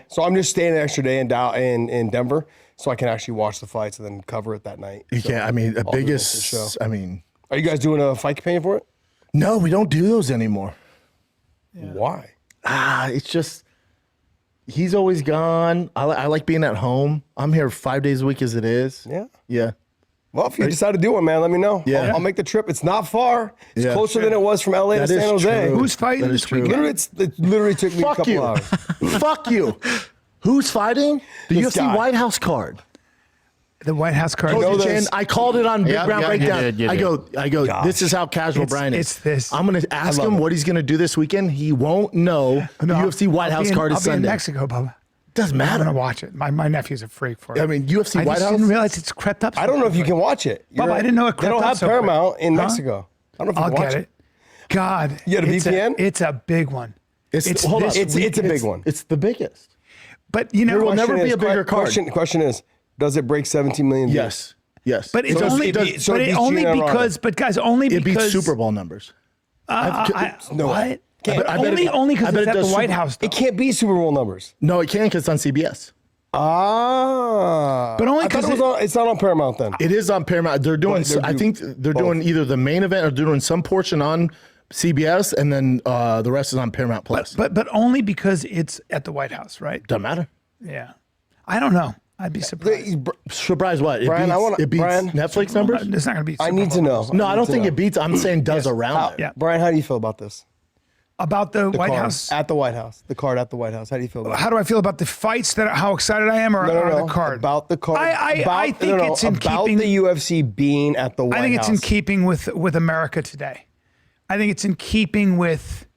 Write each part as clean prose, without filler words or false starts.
So I'm just staying an extra day in Denver so I can actually watch the fights and then cover it that night. You can't. I mean, the biggest show. I mean, are you guys doing a fight campaign for it? No, we don't do those anymore. Yeah. Why? It's just he's always gone. I like being at home. I'm here 5 days a week as it is. Yeah. Yeah. Well, if you decide to do one, man, let me know. Yeah. I'll make the trip. It's not far. It's closer than it was from LA to San Jose. True. Who's fighting this weekend? It literally took me a couple hours. Fuck you. Who's fighting? The This UFC guy. White House card. The White House card. know this. Chin, I called it on Big Yeah, Brown yeah, Breakdown. you did. I go, this is how casual Bryan is. It's this. I'm going to ask him what he's going to do this weekend. He won't know the UFC White House card is I'll be in Sunday. Mexico, Bubba. Doesn't I'm matter. going to watch it. My nephew's a freak for it. I mean, UFC I White just House. didn't realize it's crept up. So I don't know if you quickly. can watch it. Bubba, I didn't know it They don't crept up have so Paramount quick. in Huh? Mexico. I don't know if you I'll can watch get it. God. You got a VPN? It's a big one. It's It's a big one. It's the biggest. But you know, There will never Question be is- a bigger card. Question is, does it break 17 million views? Yes. Yes. but it's So only, it does- so but it it beats only Gina because, but guys, only It because beats Super Bowl numbers. No way. What? Can't- But I bet it- only because I bet it's it at the does White Super- House. Though. It can't be Super Bowl numbers. No, it can because it's on CBS. But only I thought because it's not on Paramount then. It is on Paramount. They're doing. But they're I think they're doing either the main event or they're doing some portion on CBS, and then the rest is on Paramount Plus. but only because it's at the White House, right? Doesn't matter. Yeah. I don't know. I'd be surprised. Surprise! What? It Brian, beats, it beats Brian, Netflix numbers. It's not going to be. I Super need to Bowl know. numbers. No, I don't think know. it beats. I'm saying does around there. Yeah. Brian, how do you feel about this? About the White Card House. at the White House. The card at the White House. How do you feel about it? How do I feel about the fights? How excited I am, or No. the card? About the card. I think it's in about keeping. the UFC being at the White House. I think it's in keeping with America today. I think it's in keeping with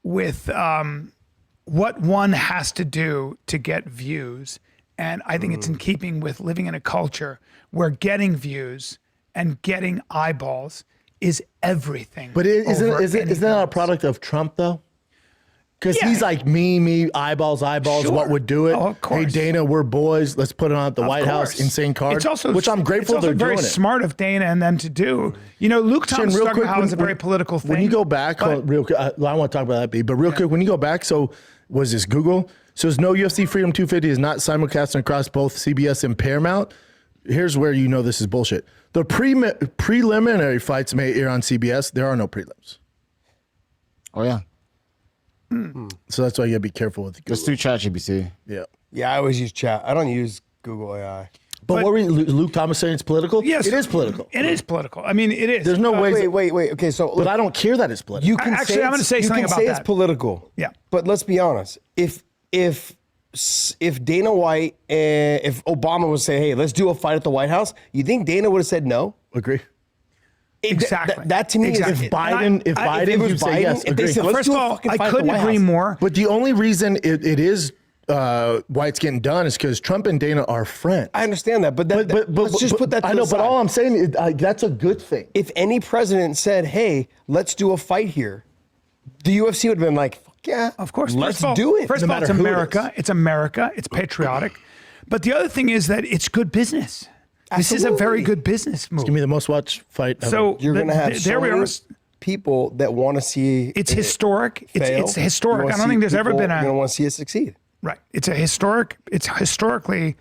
what one has to do to get views, and I think it's in keeping with living in a culture where getting views and getting eyeballs is everything. But isn't anything that a else. product of Trump though? Because Yeah. he's like me, eyeballs. Sure. What would do it? Oh, of course. Hey Dana, we're boys. Let's put it on at the White House. course. Insane card. It's also which I'm grateful it's also they're very doing it. smart of Dana and them to do. You know, Luke Thomas real talking quick, about how it's a when- very political thing. When you go back, real quick, I want to talk about that, B, but real quick, when you go back, so was this Google? So it's no UFC Freedom 250 is not simulcasting across both CBS and Paramount. Here's where you know this is bullshit. The preliminary fights may air on CBS. There are no prelims. Oh, yeah. So that's why you gotta be careful with Google. Let's do ChatGPT. Yeah. Yeah, I always use chat. I don't use Google AI. But what were you, Luke Thomas saying it's political? Yes, It is political. It is political. I mean, it is. There's no way. Wait. Okay, so But I don't care that it's political. you can Actually, say I'm gonna say something you can about say that. it's political. Yeah. But let's be honest. If Dana White, if Obama would say, "Hey, let's do a fight at the White House," you think Dana would have said no? Agree. Exactly. That to me Exactly. is Biden, if Biden, it was you'd say Biden, yes. if they Agree. said, let's First do of a all, fucking I fight at the couldn't White agree House. more. But the only reason it is why it's getting done is because Trump and Dana are friends. I understand that, but let's just put that. To I know, the but side. all I'm saying is that's a good thing. If any president said, "Hey, let's do a fight here," the UFC would have been like, "Fuck yeah, Of course. let's First of all, do it." First no of all, it's matter who it America. is. It's America. It's patriotic. But the other thing is that it's good business. This is a very Absolutely. good business move. Give me the most watched fight ever. So You're gonna have there so we many are. people that want to see It's it historic. fail. It's historic. You wanna I don't see think there's ever people- been You're gonna a want to see it succeed. right. It's historically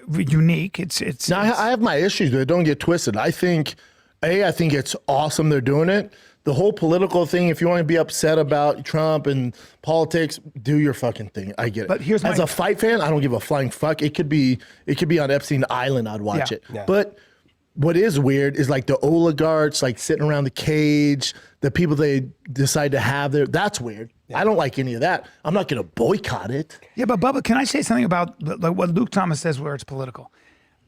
unique. It's now I have my issues with it. Don't get twisted. I think it's awesome they're doing it. The whole political thing, if you want to be upset about Trump and politics, do your fucking thing. I get it. But here's as my- a fight fan, I don't give a flying fuck. It could be on Epstein Island. I'd watch Yeah. it. Yeah. But what is weird is like the oligarchs like sitting around the cage, the people they decide to have there. That's weird. I don't like any of that. I'm not going to boycott it. Yeah, but Bubba, can I say something about like what Luke Thomas says where it's political?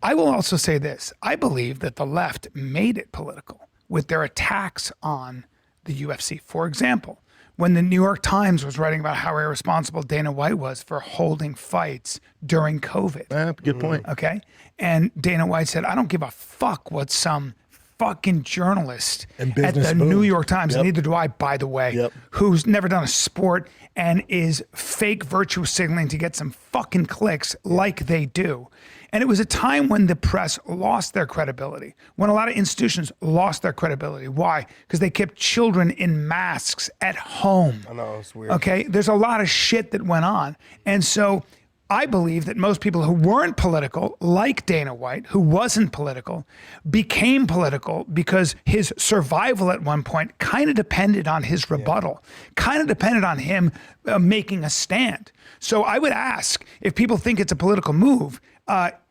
I will also say this. I believe that the left made it political with their attacks on the UFC. For example, when the New York Times was writing about how irresponsible Dana White was for holding fights during COVID. Good point. Okay. And Dana White said, I don't give a fuck what some fucking journalist And at business the boom. New York Times, Yep. and neither do I, by the way, Yep. who's never done a sport and is fake virtue signaling to get some fucking clicks like they do. And it was a time when the press lost their credibility, when a lot of institutions lost their credibility. Why? Because they kept children in masks at home. I know, it's weird. Okay, there's a lot of shit that went on. And so I believe that most people who weren't political, like Dana White, who wasn't political, became political because his survival at one point kind of depended on his rebuttal, kind of depended on him making a stand. So I would ask, if people think it's a political move,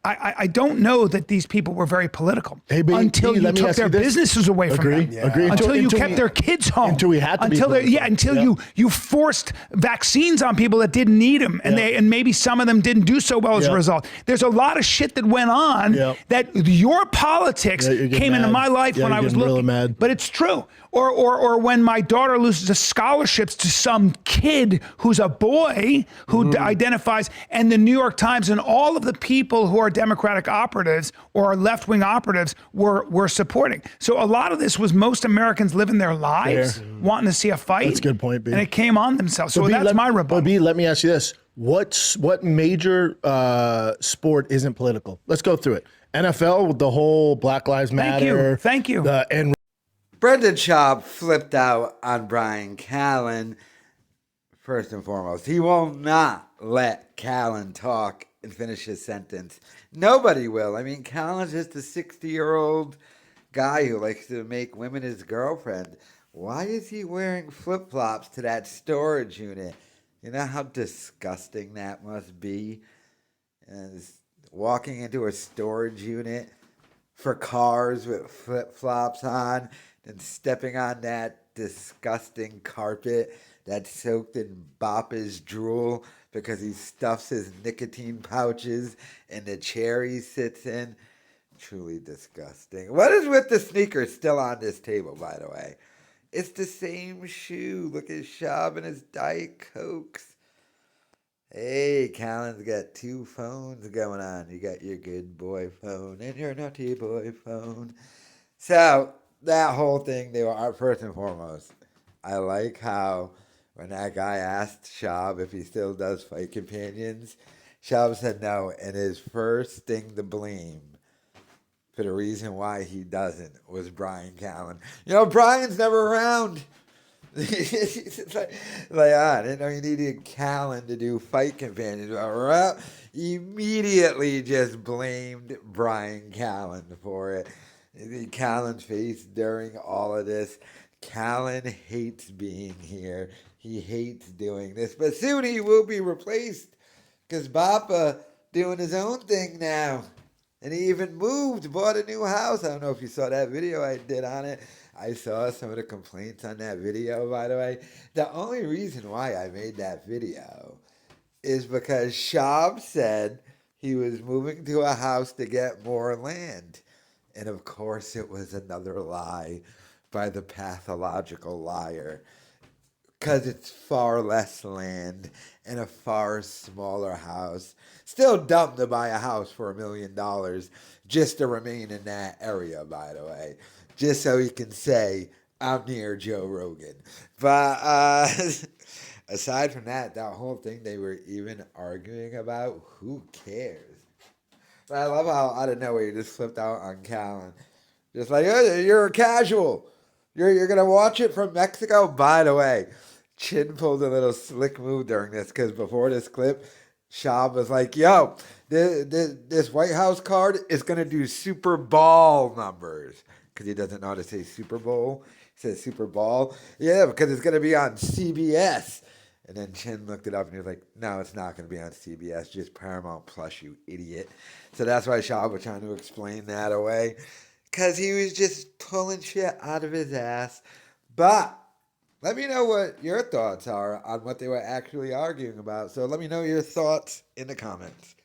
I don't know that these people were very political until you took their businesses away from them. Agree. Until you kept their kids home. Until we had to be political. Until you forced vaccines on people that didn't need them, and maybe some of them didn't do so well as a result. There's a lot of shit that went on that your politics came into my life when I was looking. Really mad. But it's true. Or when my daughter loses scholarships to some kid who's a boy who identifies, and the New York Times and all of the people who are Democratic operatives or left-wing operatives were supporting. So a lot of this was most Americans living their lives wanting to see a fight. That's a good point, B. And it came on themselves. So that's my rebuttal. But B, let me ask you this. What major sport isn't political? Let's go through it. NFL with the whole Black Lives Matter. Thank you. Brendan Schaub flipped out on Bryan Callen. First and foremost, he will not let Callen talk and finish his sentence. Nobody will. I mean, Callen's just a 60-year-old guy who likes to make women his girlfriend. Why is he wearing flip-flops to that storage unit? You know how disgusting that must be? And walking into a storage unit for cars with flip-flops on and stepping on that disgusting carpet that's soaked in Bappa's drool because he stuffs his nicotine pouches in the chair he sits in. Truly disgusting. What is with the sneakers still on this table, by the way? It's the same shoe. Look at Schaub and his Diet Cokes. Hey, Callen's got two phones going on. You got your good boy phone and your naughty boy phone. So, that whole thing, they were, first and foremost, I like how when that guy asked Schaub if he still does fight companions, Schaub said no, and his first thing to blame for the reason why he doesn't was Bryan Callen. You know, Bryan's never around. I didn't know you needed Callen to do fight companions. Immediately just blamed Bryan Callen for it. Callen's face during all of this. Callen hates being here. He hates doing this. But soon he will be replaced because Bappa doing his own thing now. And he even moved, bought a new house. I don't know if you saw that video I did on it. I saw some of the complaints on that video, by the way. The only reason why I made that video is because Schaub said he was moving to a house to get more land. And of course it was another lie by the pathological liar. Because it's far less land and a far smaller house. Still dumb to buy a house for $1 million just to remain in that area, by the way. Just so he can say, I'm near Joe Rogan. But aside from that whole thing they were even arguing about, who cares? But I love how out of nowhere you just flipped out on Callen. Just like, oh, you're a casual. You're going to watch it from Mexico? By the way, Chin pulled a little slick move during this because before this clip, Schaub was like, yo, this White House card is going to do Super Bowl numbers. Because he doesn't know how to say Super Bowl. He says Super Bowl. Yeah, because it's going to be on CBS. And then Chin looked it up and he was like, no, it's not going to be on CBS. Just Paramount Plus, you idiot. So that's why Schaub was trying to explain that away. Because he was just pulling shit out of his ass. But let me know what your thoughts are on what they were actually arguing about. So let me know your thoughts in the comments.